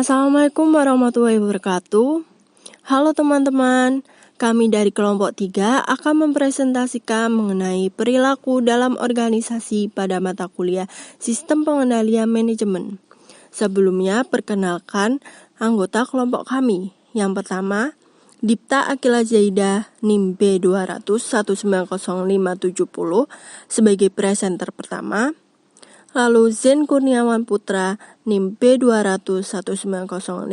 Assalamualaikum warahmatullahi wabarakatuh. Halo teman-teman, kami dari kelompok 3 akan mempresentasikan mengenai perilaku dalam organisasi pada mata kuliah Sistem Pengendalian Manajemen. Sebelumnya, perkenalkan anggota kelompok kami. Yang pertama, Dipta Akila Zaidah, NIM B200190570 sebagai presenter pertama. Lalu Zen Kurniawan Putra, NIM B200190590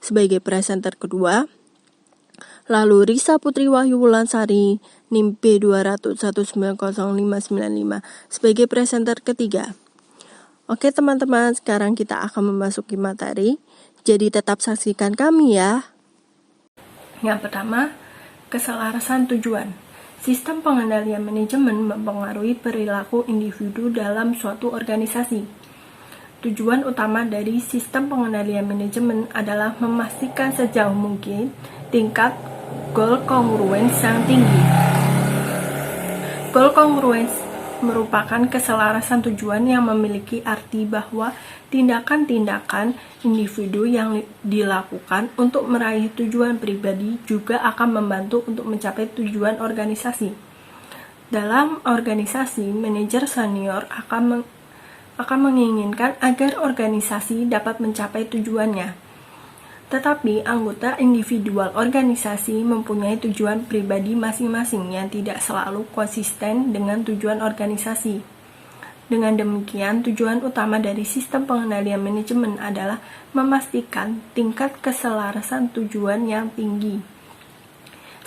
sebagai presenter kedua. Lalu Risa Putri Wahyu Wulansari, NIM B200190595 sebagai presenter ketiga. Oke teman-teman, sekarang kita akan memasuki materi, jadi tetap saksikan kami ya. Yang pertama, keselarasan tujuan. Sistem pengendalian manajemen mempengaruhi perilaku individu dalam suatu organisasi. Tujuan utama dari sistem pengendalian manajemen adalah memastikan sejauh mungkin tingkat goal congruence yang tinggi. Goal congruence merupakan keselarasan tujuan yang memiliki arti bahwa tindakan-tindakan individu yang dilakukan untuk meraih tujuan pribadi juga akan membantu untuk mencapai tujuan organisasi. Dalam organisasi, manajer senior akan menginginkan agar organisasi dapat mencapai tujuannya. Tetapi anggota individual organisasi mempunyai tujuan pribadi masing-masing yang tidak selalu konsisten dengan tujuan organisasi. Dengan demikian, tujuan utama dari sistem pengendalian manajemen adalah memastikan tingkat keselarasan tujuan yang tinggi.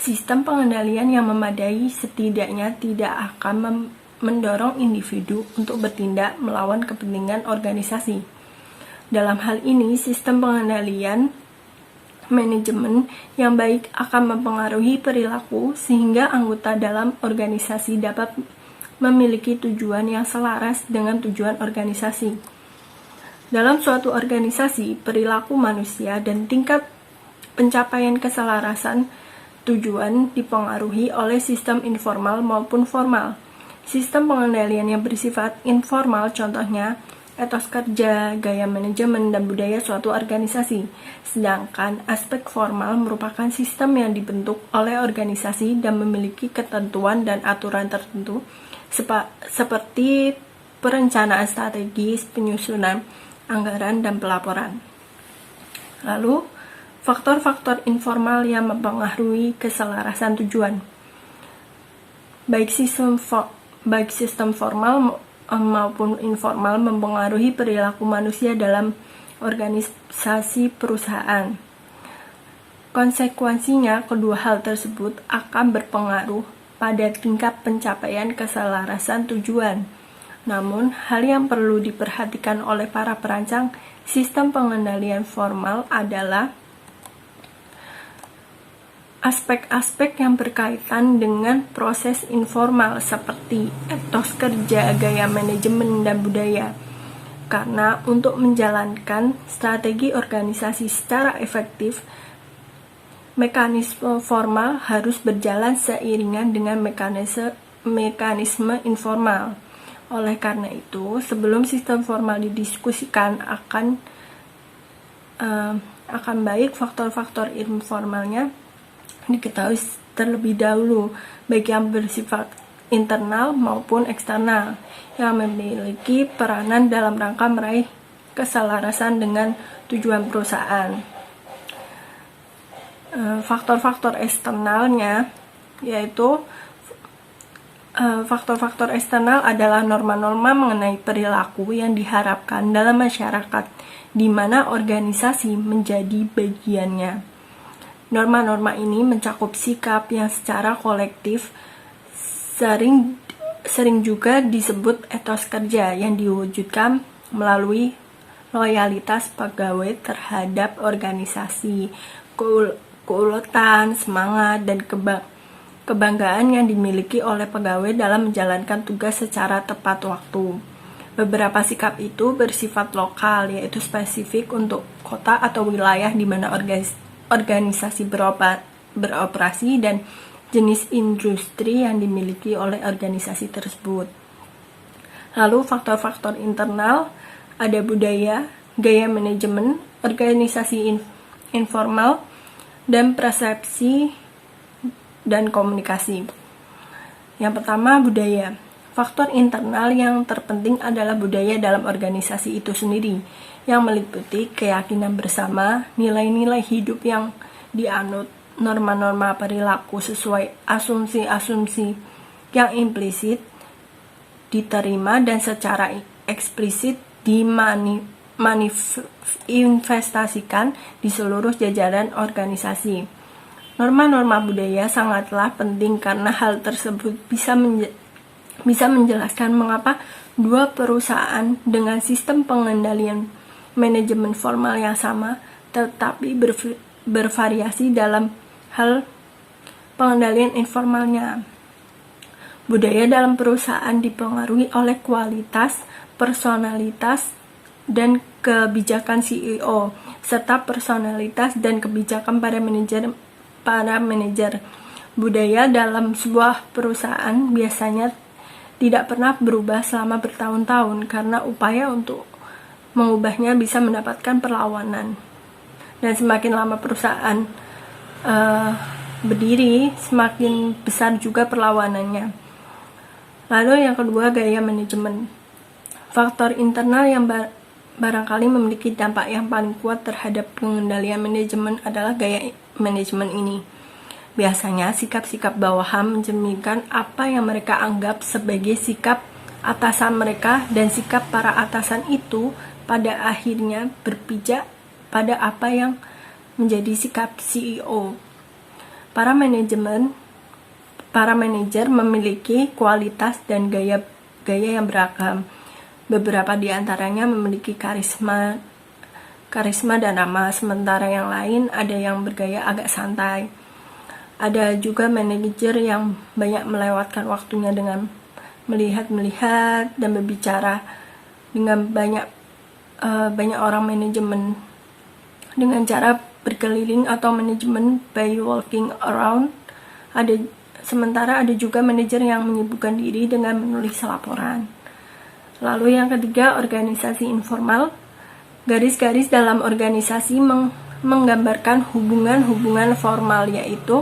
Sistem pengendalian yang memadai setidaknya tidak akan mendorong individu untuk bertindak melawan kepentingan organisasi. Dalam hal ini, sistem pengendalian manajemen yang baik akan mempengaruhi perilaku sehingga anggota dalam organisasi dapat memiliki tujuan yang selaras dengan tujuan organisasi. Dalam suatu organisasi, perilaku manusia dan tingkat pencapaian keselarasan tujuan dipengaruhi oleh sistem informal maupun formal. Sistem pengendalian yang bersifat informal contohnya etos kerja, gaya manajemen, dan budaya suatu organisasi. Sedangkan aspek formal merupakan sistem yang dibentuk oleh organisasi dan memiliki ketentuan dan aturan tertentu seperti perencanaan strategis, penyusunan anggaran, dan pelaporan. Lalu, faktor-faktor informal yang mempengaruhi keselarasan tujuan. Baik sistem formal maupun informal mempengaruhi perilaku manusia dalam organisasi perusahaan. Konsekuensinya, kedua hal tersebut akan berpengaruh pada tingkat pencapaian keselarasan tujuan. Namun, hal yang perlu diperhatikan oleh para perancang sistem pengendalian formal adalah aspek-aspek yang berkaitan dengan proses informal seperti etos kerja, gaya manajemen, dan budaya. Karena untuk menjalankan strategi organisasi secara efektif, mekanisme formal harus berjalan seiringan dengan mekanisme informal. Oleh karena itu, sebelum sistem formal didiskusikan akan baik faktor-faktor informalnya diketahui terlebih dahulu, baik yang bersifat internal maupun eksternal, yang memiliki peranan dalam rangka meraih keselarasan dengan tujuan perusahaan. Faktor-faktor eksternalnya yaitu faktor-faktor eksternal adalah norma-norma mengenai perilaku yang diharapkan dalam masyarakat, di mana organisasi menjadi bagiannya. Norma-norma ini mencakup sikap yang secara kolektif sering juga disebut etos kerja yang diwujudkan melalui loyalitas pegawai terhadap organisasi, keuletan, semangat, dan kebanggaan yang dimiliki oleh pegawai dalam menjalankan tugas secara tepat waktu. Beberapa sikap itu bersifat lokal, yaitu spesifik untuk kota atau wilayah di mana organisasi beroperasi dan jenis industri yang dimiliki oleh organisasi tersebut. Lalu faktor-faktor internal ada budaya, gaya manajemen, organisasi informal, dan persepsi dan komunikasi. Yang pertama, budaya. Faktor internal yang terpenting adalah budaya dalam organisasi itu sendiri, yang meliputi keyakinan bersama, nilai-nilai hidup yang dianut, norma-norma perilaku sesuai asumsi-asumsi yang implisit diterima dan secara eksplisit dimanifestasikan di seluruh jajaran organisasi. Norma-norma budaya sangatlah penting karena hal tersebut bisa menjelaskan mengapa dua perusahaan dengan sistem pengendalian manajemen formal yang sama tetapi bervariasi dalam hal pengendalian informalnya. Budaya dalam perusahaan dipengaruhi oleh kualitas, personalitas, dan kebijakan CEO, serta personalitas dan kebijakan para manajer. Budaya dalam sebuah perusahaan biasanya tidak pernah berubah selama bertahun-tahun karena upaya untuk mengubahnya bisa mendapatkan perlawanan. Dan semakin lama perusahaan berdiri, semakin besar juga perlawanannya. Lalu yang kedua, gaya manajemen. Faktor internal yang barangkali memiliki dampak yang paling kuat terhadap pengendalian manajemen adalah gaya manajemen ini. Biasanya sikap-sikap bawahan mencerminkan apa yang mereka anggap sebagai sikap atasan mereka, dan sikap para atasan itu pada akhirnya berpijak pada apa yang menjadi sikap CEO. Para manajer memiliki kualitas dan gaya yang beragam. Beberapa di antaranya memiliki karisma dan ramah, sementara yang lain ada yang bergaya agak santai. Ada juga manajer yang banyak melewatkan waktunya dengan melihat dan berbicara dengan banyak orang manajemen dengan cara berkeliling atau manajemen by walking around. Sementara ada juga manajer yang menyibukkan diri dengan menulis laporan. Lalu yang ketiga, organisasi informal. Garis-garis dalam organisasi menggambarkan hubungan-hubungan formal, yaitu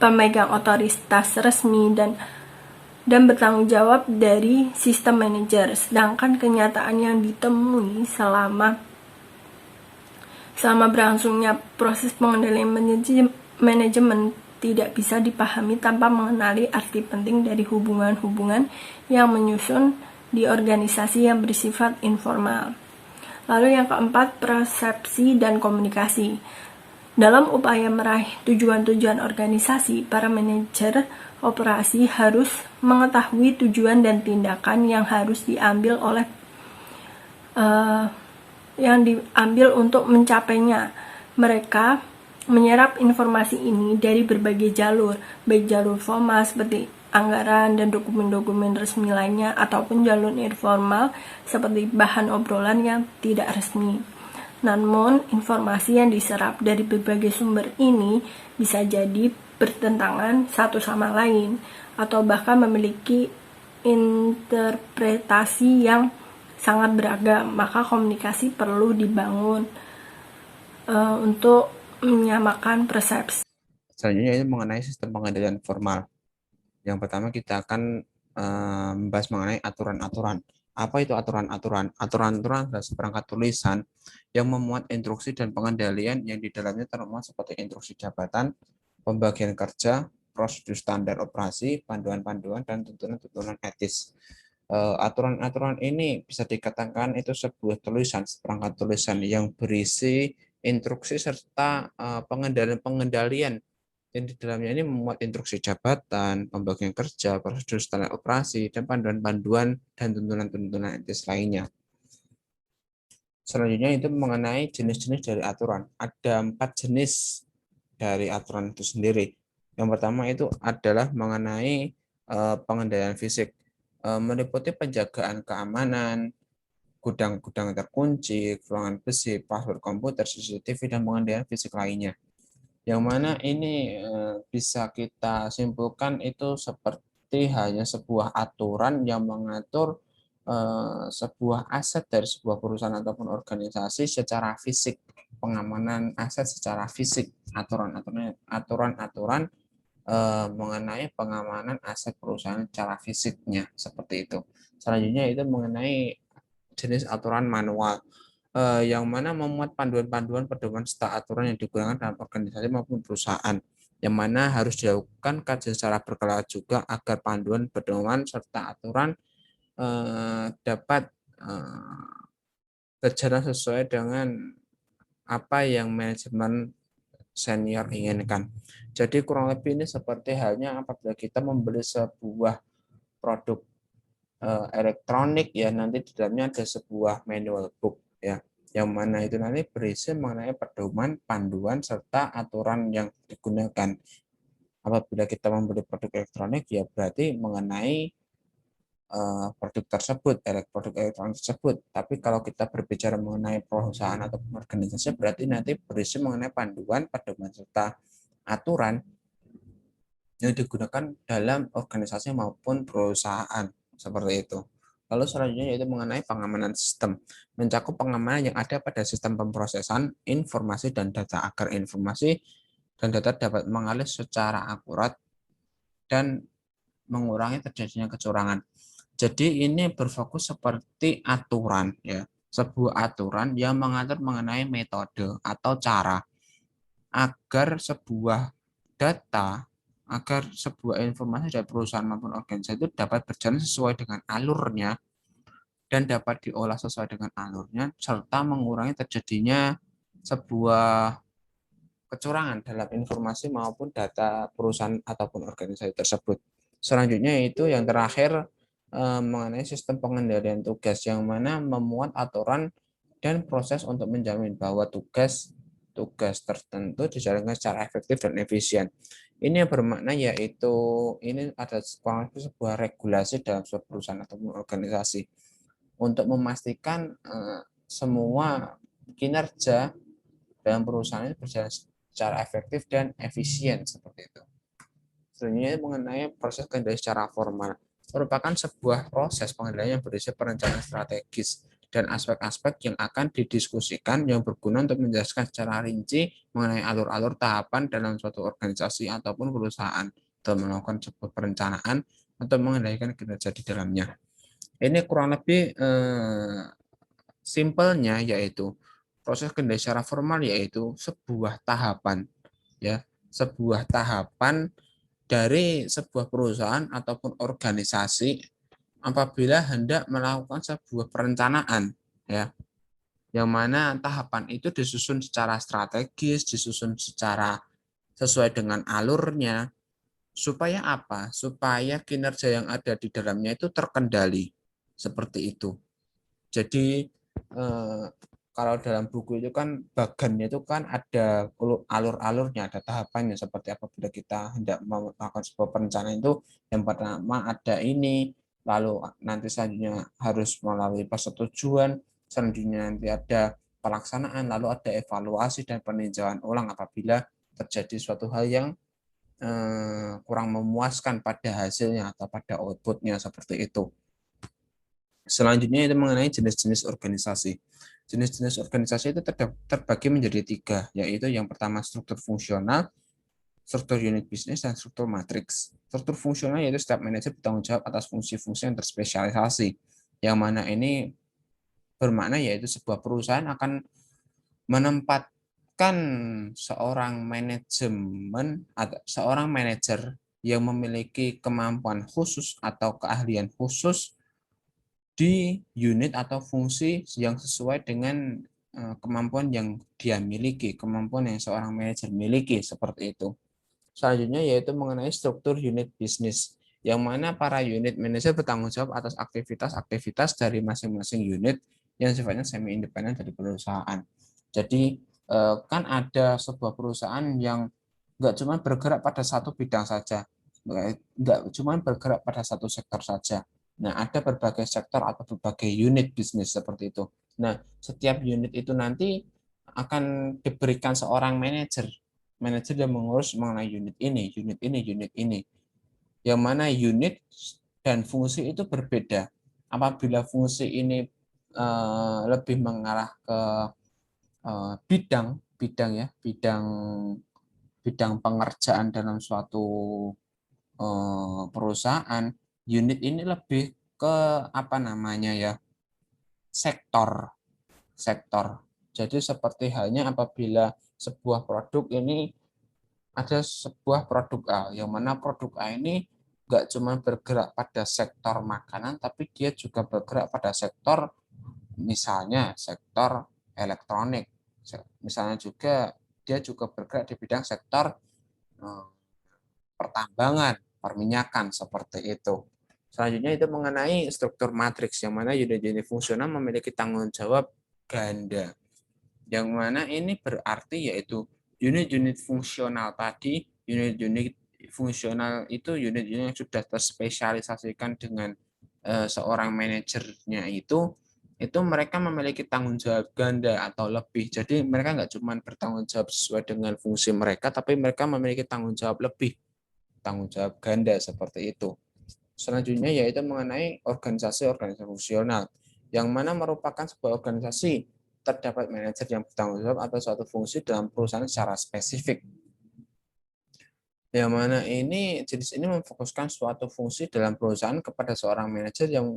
pemegang otoritas resmi dan bertanggung jawab dari sistem manajer. Sedangkan kenyataan yang ditemui selama berlangsungnya proses pengendalian manajemen tidak bisa dipahami tanpa mengenali arti penting dari hubungan-hubungan yang menyusun di organisasi yang bersifat informal. Lalu yang keempat, persepsi dan komunikasi. Dalam upaya meraih tujuan-tujuan organisasi, para manajer operasi harus mengetahui tujuan dan tindakan yang harus diambil untuk mencapainya. Mereka menyerap informasi ini dari berbagai jalur, baik jalur formal seperti anggaran dan dokumen-dokumen resmi lainnya, ataupun jalur informal seperti bahan obrolan yang tidak resmi. Namun, informasi yang diserap dari berbagai sumber ini bisa jadi bertentangan satu sama lain, atau bahkan memiliki interpretasi yang sangat beragam. Maka komunikasi perlu dibangun untuk menyamakan persepsi. Selanjutnya itu mengenai sistem pengendalian formal. Yang pertama kita akan membahas mengenai aturan-aturan. Apa itu aturan-aturan? Aturan-aturan adalah seperangkat tulisan yang memuat instruksi dan pengendalian yang di dalamnya termuat seperti instruksi jabatan, pembagian kerja, prosedur standar operasi, panduan-panduan, dan tuntunan-tuntunan etis. Aturan-aturan ini bisa dikatakan itu sebuah tulisan, seperangkat tulisan yang berisi instruksi serta pengendalian yang di dalamnya ini memuat instruksi jabatan, pembagian kerja, prosedur standar operasi, dan panduan-panduan dan tuntunan-tuntunan etis lainnya. Selanjutnya itu mengenai jenis-jenis dari aturan. Ada 4 jenis dari aturan itu sendiri. Yang pertama itu adalah mengenai pengendalian fisik, meliputi penjagaan keamanan, gudang-gudang terkunci, ruangan besi, password komputer, CCTV, dan pengendalian fisik lainnya. Yang mana ini bisa kita simpulkan itu seperti hanya sebuah aturan yang mengatur sebuah aset dari sebuah perusahaan ataupun organisasi secara fisik, pengamanan aset secara fisik, aturan-aturan mengenai pengamanan aset perusahaan secara fisiknya seperti itu. Selanjutnya itu mengenai jenis aturan manual, yang mana memuat panduan-panduan pedoman serta aturan yang digunakan dalam organisasi maupun perusahaan, yang mana harus dilakukan kajian secara berkala juga agar panduan pedoman serta aturan dapat berjalan sesuai dengan apa yang manajemen senior inginkan. Jadi kurang lebih ini seperti halnya apabila kita membeli sebuah produk elektronik ya, nanti di dalamnya ada sebuah manual book ya, yang mana itu nanti berisi mengenai pedoman, panduan serta aturan yang digunakan. Apabila kita membeli produk elektronik ya berarti mengenai produk tersebut, produk elektronik tersebut. Tapi kalau kita berbicara mengenai perusahaan atau organisasi berarti nanti berisi mengenai panduan, pedoman serta aturan yang digunakan dalam organisasi maupun perusahaan seperti itu. Lalu selanjutnya yaitu mengenai pengamanan sistem, mencakup pengamanan yang ada pada sistem pemrosesan informasi dan data agar informasi dan data dapat mengalir secara akurat dan mengurangi terjadinya kecurangan. Jadi ini berfokus seperti aturan ya, sebuah aturan yang mengatur mengenai metode atau cara agar sebuah data, agar sebuah informasi dari perusahaan maupun organisasi itu dapat berjalan sesuai dengan alurnya dan dapat diolah sesuai dengan alurnya serta mengurangi terjadinya sebuah kecurangan dalam informasi maupun data perusahaan ataupun organisasi tersebut. Selanjutnya itu yang terakhir mengenai sistem pengendalian tugas yang mana memuat aturan dan proses untuk menjamin bahwa tugas tertentu dijalankan secara efektif dan efisien. Ini yang bermakna yaitu ini ada sebuah regulasi dalam sebuah perusahaan atau organisasi untuk memastikan semua kinerja dalam perusahaan ini berjalan secara efektif dan efisien seperti itu. Selanjutnya mengenai proses kendali secara formal merupakan sebuah proses pengendalian yang berisi perencanaan strategis dan aspek-aspek yang akan didiskusikan yang berguna untuk menjelaskan secara rinci mengenai alur-alur tahapan dalam suatu organisasi ataupun perusahaan dalam melakukan sebuah perencanaan untuk mengendalikan kinerja di dalamnya. Ini kurang lebih simpelnya yaitu proses kendali secara formal yaitu sebuah tahapan ya, sebuah tahapan dari sebuah perusahaan ataupun organisasi apabila hendak melakukan sebuah perencanaan ya, yang mana tahapan itu disusun secara strategis, disusun secara sesuai dengan alurnya supaya apa? Supaya kinerja yang ada di dalamnya itu terkendali seperti itu. Jadi kalau dalam buku itu kan bagannya itu kan ada alur-alurnya, ada tahapannya seperti apabila kita hendak melakukan sebuah perencanaan itu yang pertama ada ini, lalu nanti selanjutnya harus melalui persetujuan, selanjutnya nanti ada pelaksanaan, lalu ada evaluasi dan peninjauan ulang apabila terjadi suatu hal yang kurang memuaskan pada hasilnya atau pada outputnya seperti itu. Selanjutnya itu mengenai jenis-jenis organisasi. Jenis-jenis organisasi itu terbagi menjadi 3, yaitu yang pertama struktur fungsional, struktur unit bisnis, dan struktur matriks. Struktur fungsional yaitu setiap manajer bertanggung jawab atas fungsi-fungsi yang terspesialisasi, yang mana ini bermakna yaitu sebuah perusahaan akan menempatkan seorang manajer yang memiliki kemampuan khusus atau keahlian khusus di unit atau fungsi yang sesuai dengan kemampuan yang dia miliki, kemampuan yang seorang manajer miliki, seperti itu. Selanjutnya yaitu mengenai struktur unit bisnis, yang mana para unit manajer bertanggung jawab atas aktivitas-aktivitas dari masing-masing unit yang sifatnya semi independen dari perusahaan. Jadi kan ada sebuah perusahaan yang nggak cuma bergerak pada satu bidang saja, nggak cuma bergerak pada satu sektor saja. Nah, ada berbagai sektor atau berbagai unit bisnis seperti itu. Nah, setiap unit itu nanti akan diberikan seorang manajer yang mengurus mengenai unit ini, unit ini, unit ini. Yang mana unit dan fungsi itu berbeda. apabila fungsi ini lebih mengarah ke bidang ya, bidang pengerjaan dalam suatu perusahaan, unit ini lebih ke apa namanya ya, sektor. Jadi seperti halnya apabila sebuah produk ini ada sebuah produk A, yang mana produk A ini nggak cuma bergerak pada sektor makanan, tapi dia juga bergerak pada sektor, misalnya sektor elektronik. Misalnya juga dia juga bergerak di bidang sektor eh, pertambangan, perminyakan, seperti itu. Selanjutnya itu mengenai struktur matriks, yang mana unit-unit fungsional memiliki tanggung jawab ganda. Yang mana ini berarti yaitu unit-unit fungsional tadi, unit-unit fungsional itu unit-unit yang sudah terspesialisasikan dengan seorang manajernya itu mereka memiliki tanggung jawab ganda atau lebih. Jadi mereka nggak cuma bertanggung jawab sesuai dengan fungsi mereka, tapi mereka memiliki tanggung jawab lebih, tanggung jawab ganda seperti itu. Selanjutnya yaitu mengenai organisasi-organisasi fungsional, yang mana merupakan sebuah organisasi terdapat manajer yang bertanggung jawab atas suatu fungsi dalam perusahaan secara spesifik. Yang mana ini jenis ini memfokuskan suatu fungsi dalam perusahaan kepada seorang manajer yang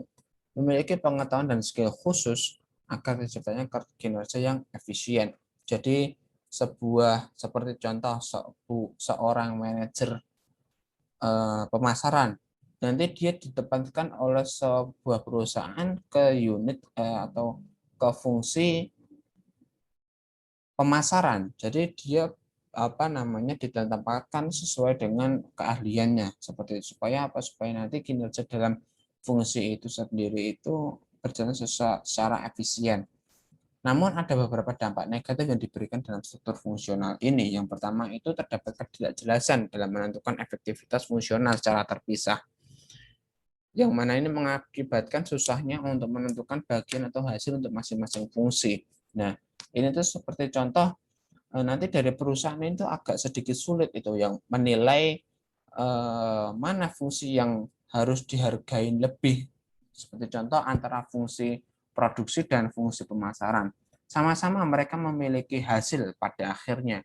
memiliki pengetahuan dan skill khusus agar terciptanya kinerja yang efisien. Jadi seperti contoh seorang manajer pemasaran, nanti dia ditempatkan oleh sebuah perusahaan ke unit atau ke fungsi pemasaran. Jadi dia ditempatkan sesuai dengan keahliannya, seperti itu. Supaya apa? Supaya nanti kinerja dalam fungsi itu sendiri itu berjalan secara efisien. Namun ada beberapa dampak negatif yang diberikan dalam struktur fungsional ini. Yang pertama itu terdapat ketidakjelasan dalam menentukan efektivitas fungsional secara terpisah, yang mana ini mengakibatkan susahnya untuk menentukan bagian atau hasil untuk masing-masing fungsi. Nah, ini tuh seperti contoh, nanti dari perusahaan itu agak sedikit sulit itu yang menilai mana fungsi yang harus dihargai lebih. Seperti contoh antara fungsi produksi dan fungsi pemasaran. Sama-sama mereka memiliki hasil pada akhirnya.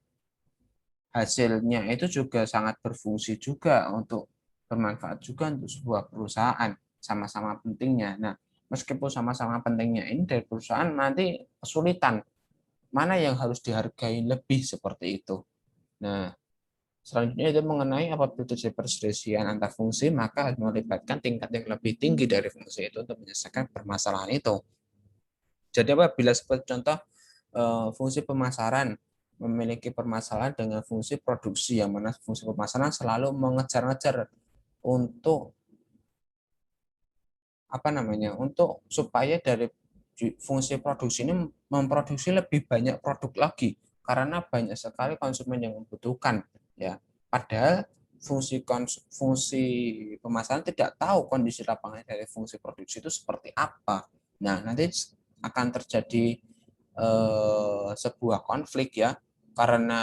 Hasilnya itu juga sangat berfungsi juga untuk bermanfaat juga untuk sebuah perusahaan, sama-sama pentingnya. Nah, meskipun sama-sama pentingnya ini dari perusahaan nanti kesulitan mana yang harus dihargai lebih seperti itu. Nah, selanjutnya itu mengenai apabila terjadi perselisihan antar fungsi, maka harus melibatkan tingkat yang lebih tinggi dari fungsi itu untuk menyelesaikan permasalahan itu. Jadi apabila seperti contoh fungsi pemasaran memiliki permasalahan dengan fungsi produksi, yang mana fungsi pemasaran selalu mengejar-ngejar untuk untuk supaya dari fungsi produksi ini memproduksi lebih banyak produk lagi, karena banyak sekali konsumen yang membutuhkan, ya. Padahal fungsi pemasaran tidak tahu kondisi lapangan dari fungsi produksi itu seperti apa. Nah, nanti akan terjadi sebuah konflik, ya, karena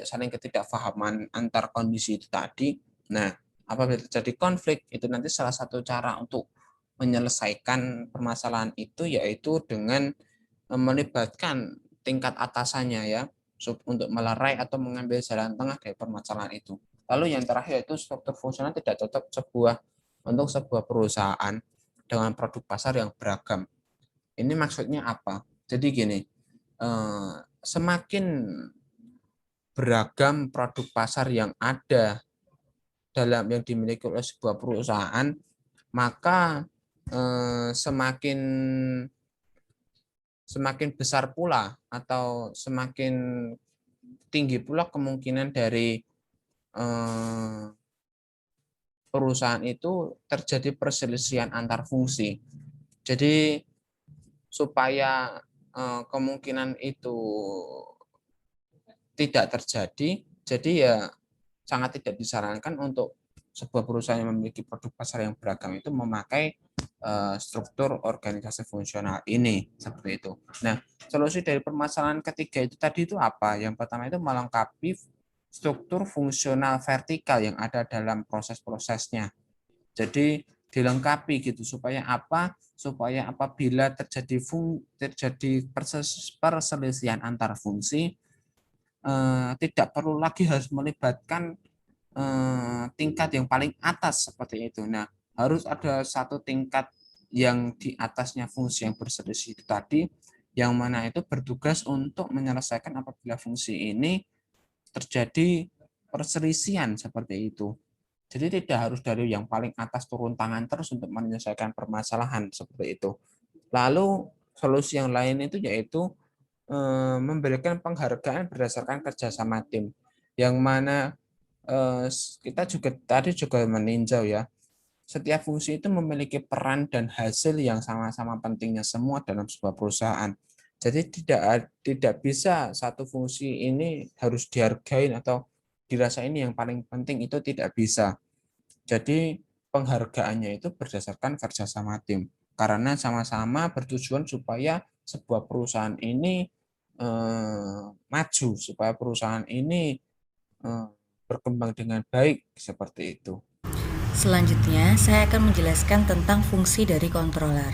saling ketidakfahaman antar kondisi itu tadi. Nah, apabila terjadi konflik, itu nanti salah satu cara untuk menyelesaikan permasalahan itu yaitu dengan melibatkan tingkat atasannya, ya, untuk melerai atau mengambil jalan tengah dari permasalahan itu. Lalu yang terakhir itu struktur fungsional tidak cocok untuk sebuah perusahaan dengan produk pasar yang beragam. Ini maksudnya apa? Jadi gini, semakin beragam produk pasar yang ada yang dimiliki oleh sebuah perusahaan, maka semakin besar pula atau semakin tinggi pula kemungkinan dari perusahaan itu terjadi perselisihan antar fungsi. Jadi supaya kemungkinan itu tidak terjadi, jadi ya sangat tidak disarankan untuk sebuah perusahaan yang memiliki produk pasar yang beragam itu memakai struktur organisasi fungsional ini, seperti itu. Nah, solusi dari permasalahan ketiga itu tadi itu apa? Yang pertama itu melengkapi struktur fungsional vertikal yang ada dalam proses-prosesnya. Jadi dilengkapi gitu supaya apa? Supaya apabila terjadi perselisihan antar fungsi, tidak perlu lagi harus melibatkan tingkat yang paling atas seperti itu. Nah, harus ada satu tingkat yang di atasnya fungsi yang berselisih itu tadi, yang mana itu bertugas untuk menyelesaikan apabila fungsi ini terjadi perselisihan seperti itu. Jadi tidak harus dari yang paling atas turun tangan terus untuk menyelesaikan permasalahan seperti itu. Lalu solusi yang lain itu yaitu memberikan penghargaan berdasarkan kerjasama tim, yang mana kita tadi juga meninjau ya, setiap fungsi itu memiliki peran dan hasil yang sama-sama pentingnya semua dalam sebuah perusahaan. Jadi tidak bisa satu fungsi ini harus dihargain atau dirasa ini yang paling penting, itu tidak bisa. Jadi penghargaannya itu berdasarkan kerjasama tim, karena sama-sama bertujuan supaya sebuah perusahaan ini maju, supaya perusahaan ini berkembang dengan baik seperti itu. Selanjutnya, saya akan menjelaskan tentang fungsi dari controller.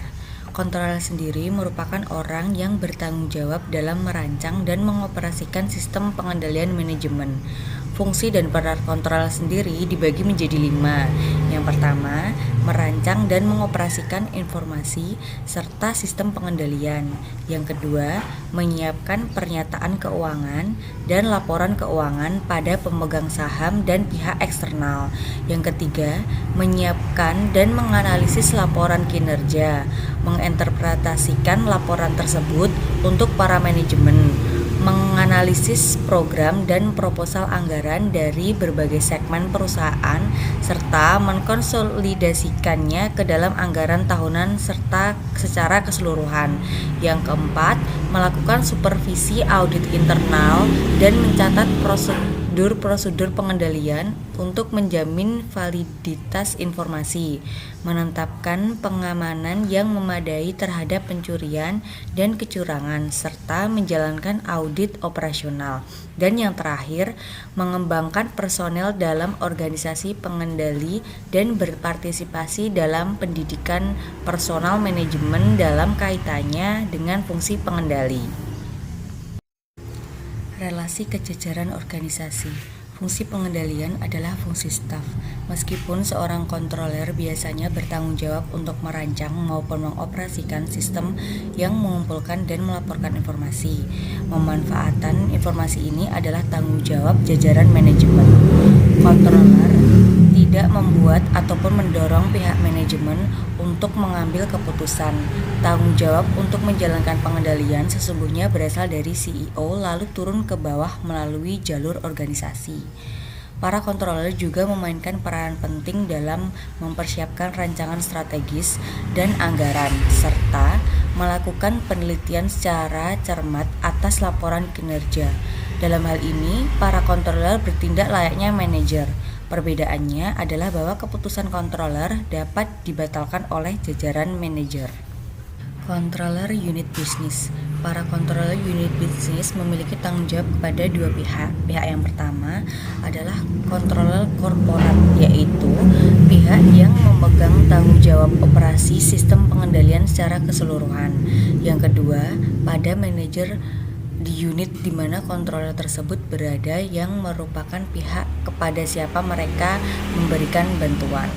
Controller sendiri merupakan orang yang bertanggung jawab dalam merancang dan mengoperasikan sistem pengendalian manajemen. Fungsi dan peran controller sendiri dibagi menjadi 5. Yang pertama, merancang dan mengoperasikan informasi serta sistem pengendalian. Yang kedua, menyiapkan pernyataan keuangan dan laporan keuangan pada pemegang saham dan pihak eksternal. Yang ketiga, menyiapkan dan menganalisis laporan kinerja, menginterpretasikan laporan tersebut untuk para manajemen, menganalisis program dan proposal anggaran dari berbagai segmen perusahaan, serta mengkonsolidasikannya ke dalam anggaran tahunan serta secara keseluruhan. Yang keempat, melakukan supervisi audit internal dan mencatat prosedur pengendalian untuk menjamin validitas informasi, menetapkan pengamanan yang memadai terhadap pencurian dan kecurangan, serta menjalankan audit operasional. Dan yang terakhir, mengembangkan personel dalam organisasi pengendali dan berpartisipasi dalam pendidikan personal manajemen dalam kaitannya dengan fungsi pengendali. Relasi kejajaran organisasi. Fungsi pengendalian adalah fungsi staf. Meskipun seorang controller biasanya bertanggung jawab untuk merancang maupun mengoperasikan sistem yang mengumpulkan dan melaporkan informasi, pemanfaatan informasi ini adalah tanggung jawab jajaran manajemen. Controller tidak membuat ataupun mendorong pihak manajemen untuk mengambil keputusan. Tanggung jawab untuk menjalankan pengendalian sesungguhnya berasal dari CEO lalu turun ke bawah melalui jalur organisasi. Para controller juga memainkan peran penting dalam mempersiapkan rancangan strategis dan anggaran, serta melakukan penelitian secara cermat atas laporan kinerja. Dalam hal ini, para controller bertindak layaknya manajer. Perbedaannya adalah bahwa keputusan controller dapat dibatalkan oleh jajaran manajer. Controller unit bisnis. Para controller unit bisnis memiliki tanggung jawab kepada dua pihak. Pihak yang pertama adalah controller korporat, yaitu pihak yang memegang tanggung jawab operasi sistem pengendalian secara keseluruhan. Yang kedua, pada manajer di unit di mana controller tersebut berada yang merupakan pihak kepada siapa mereka memberikan bantuan.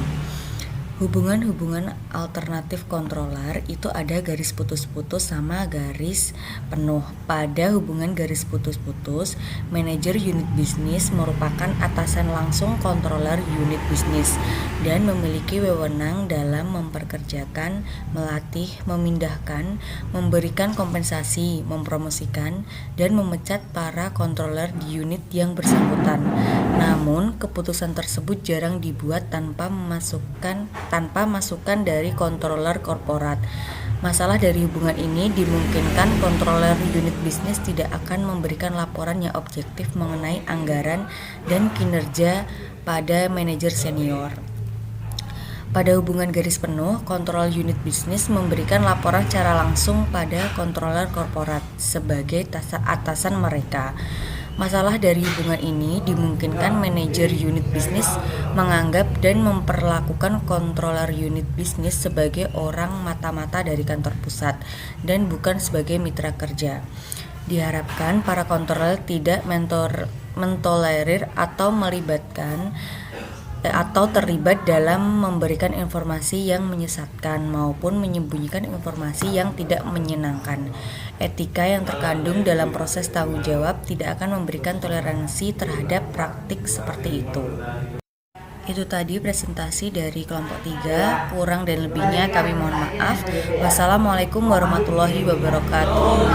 Hubungan-hubungan alternatif controller itu ada garis putus-putus sama garis penuh. Pada hubungan garis putus-putus, manajer unit bisnis merupakan atasan langsung controller unit bisnis dan memiliki wewenang dalam memperkerjakan, melatih, memindahkan, memberikan kompensasi, mempromosikan, dan memecat para controller di unit yang bersangkutan. Namun, keputusan tersebut jarang dibuat tanpa masukan dari controller korporat. Masalah dari hubungan ini dimungkinkan controller unit bisnis tidak akan memberikan laporan yang objektif mengenai anggaran dan kinerja pada manajer senior. Pada hubungan garis penuh, kontrol unit bisnis memberikan laporan secara langsung pada controller korporat sebagai atasan mereka. Masalah dari hubungan ini dimungkinkan manajer unit bisnis menganggap dan memperlakukan controller unit bisnis sebagai orang mata-mata dari kantor pusat dan bukan sebagai mitra kerja. Diharapkan para controller tidak mentolerir atau melibatkan atau terlibat dalam memberikan informasi yang menyesatkan maupun menyembunyikan informasi yang tidak menyenangkan. Etika yang terkandung dalam proses tanggung jawab tidak akan memberikan toleransi terhadap praktik seperti itu. Itu tadi presentasi dari kelompok 3, kurang dan lebihnya kami mohon maaf. Wassalamualaikum warahmatullahi wabarakatuh.